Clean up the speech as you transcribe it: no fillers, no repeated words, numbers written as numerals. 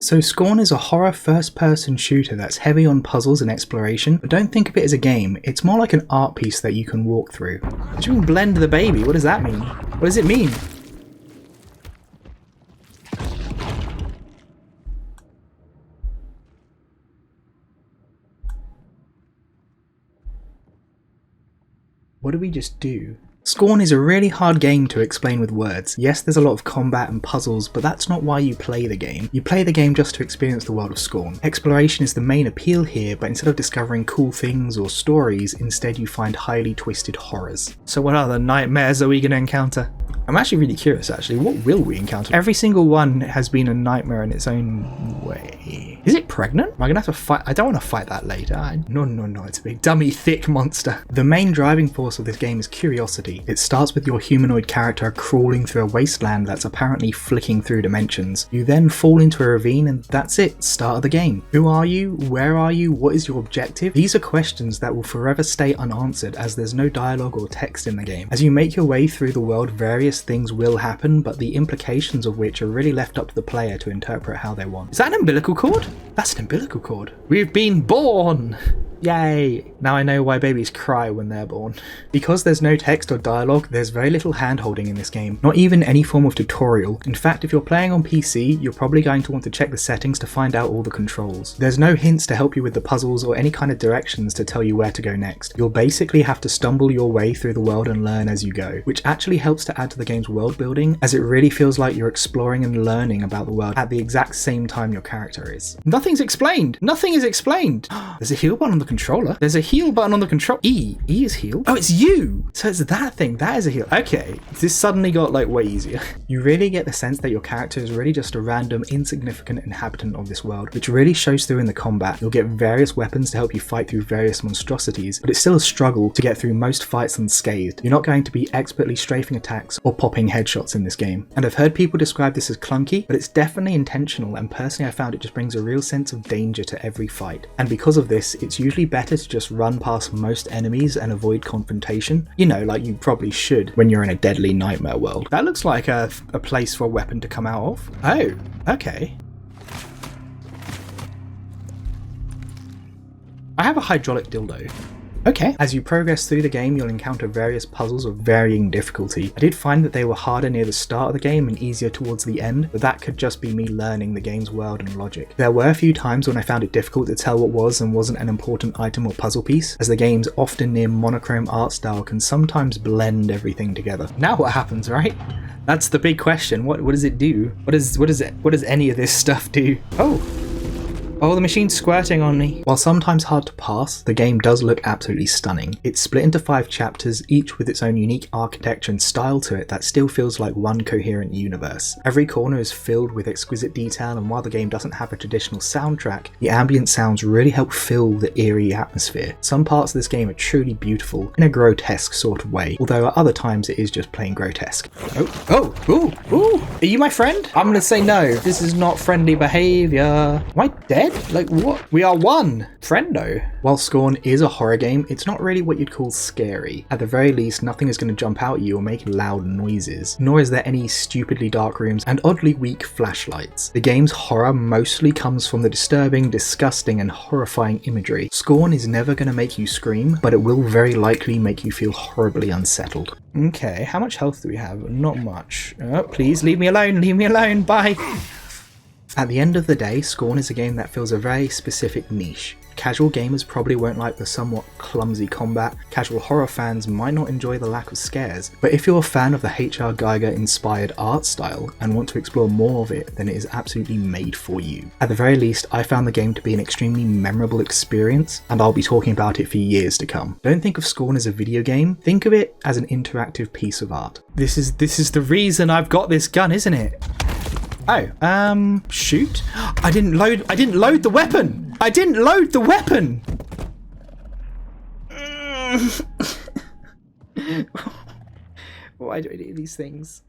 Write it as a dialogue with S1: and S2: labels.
S1: So Scorn is a horror first-person shooter that's heavy on puzzles and exploration, but don't think of it as a game, it's more like an art piece that you can walk through. What do you mean blend the baby? What does that mean? What does it mean? What did we just do? Scorn is a really hard game to explain with words. Yes, there's a lot of combat and puzzles, but that's not why you play the game. You play the game just to experience the world of Scorn. Exploration is the main appeal here, but instead of discovering cool things or stories, instead you find highly twisted horrors. So what other nightmares are we going to encounter? I'm actually really curious actually, what will we encounter? Every single one has been a nightmare in its own way. Is it pregnant? Am I gonna have to fight? I don't want to fight that later. No, it's a big dummy thick monster. The main driving force of this game is curiosity. It starts with your humanoid character crawling through a wasteland that's apparently flicking through dimensions. You then fall into a ravine and that's it, start of the game. Who are you? Where are you? What is your objective? These are questions that will forever stay unanswered as there's no dialogue or text in the game. As you make your way through the world, various things will happen, but the implications of which are really left up to the player to interpret how they want. Is that an umbilical cord? That's an umbilical cord. We've been born! Yay! Now I know why babies cry when they're born. Because there's no text or dialogue, there's very little hand-holding in this game. Not even any form of tutorial. In fact, if you're playing on PC, you're probably going to want to check the settings to find out all the controls. There's no hints to help you with the puzzles or any kind of directions to tell you where to go next. You'll basically have to stumble your way through the world and learn as you go, which actually helps to add to the game's world building, as it really feels like you're exploring and learning about the world at the exact same time your character is. Nothing's explained! Nothing is explained! There's a heal button on the controller. There's a heal button on the control. E is heal. Oh, it's you. So it's that thing. That is a heal. Okay. This suddenly got like way easier. You really get the sense that your character is really just a random, insignificant inhabitant of this world, which really shows through in the combat. You'll get various weapons to help you fight through various monstrosities, but it's still a struggle to get through most fights unscathed. You're not going to be expertly strafing attacks or popping headshots in this game. And I've heard people describe this as clunky, but it's definitely intentional, and personally I found it just brings a real sense of danger to every fight. And because of this, it's usually better to just run past most enemies and avoid confrontation. You know, like you probably should when you're in a deadly nightmare world. That looks like a place for a weapon to come out of. Oh, okay. I have a hydraulic dildo. Okay. As you progress through the game, you'll encounter various puzzles of varying difficulty. I did find that they were harder near the start of the game and easier towards the end, but that could just be me learning the game's world and logic. There were a few times when I found it difficult to tell what was and wasn't an important item or puzzle piece, as the game's often near monochrome art style can sometimes blend everything together. Now what happens, right? That's the big question. What does it do? What does any of this stuff do? Oh, the machine's squirting on me. While sometimes hard to pass, the game does look absolutely stunning. It's split into 5 chapters, each with its own unique architecture and style to it that still feels like one coherent universe. Every corner is filled with exquisite detail, and while the game doesn't have a traditional soundtrack, the ambient sounds really help fill the eerie atmosphere. Some parts of this game are truly beautiful, in a grotesque sort of way, although at other times it is just plain grotesque. Ooh, are you my friend? I'm gonna say no. This is not friendly behavior. Am I dead? Like what? We are one! Friendo. While Scorn is a horror game, it's not really what you'd call scary. At the very least, nothing is going to jump out at you or make loud noises, nor is there any stupidly dark rooms and oddly weak flashlights. The game's horror mostly comes from the disturbing, disgusting and horrifying imagery. Scorn is never going to make you scream, but it will very likely make you feel horribly unsettled. Okay, how much health do we have? Not much. Oh, please leave me alone, bye! At the end of the day, Scorn is a game that fills a very specific niche. Casual gamers probably won't like the somewhat clumsy combat, casual horror fans might not enjoy the lack of scares, but if you're a fan of the H.R. Geiger inspired art style and want to explore more of it, then it is absolutely made for you. At the very least, I found the game to be an extremely memorable experience, and I'll be talking about it for years to come. Don't think of Scorn as a video game, think of it as an interactive piece of art. This is the reason I've got this gun, isn't it? Oh, shoot. I didn't load the weapon! I didn't load the weapon! Why do I do these things?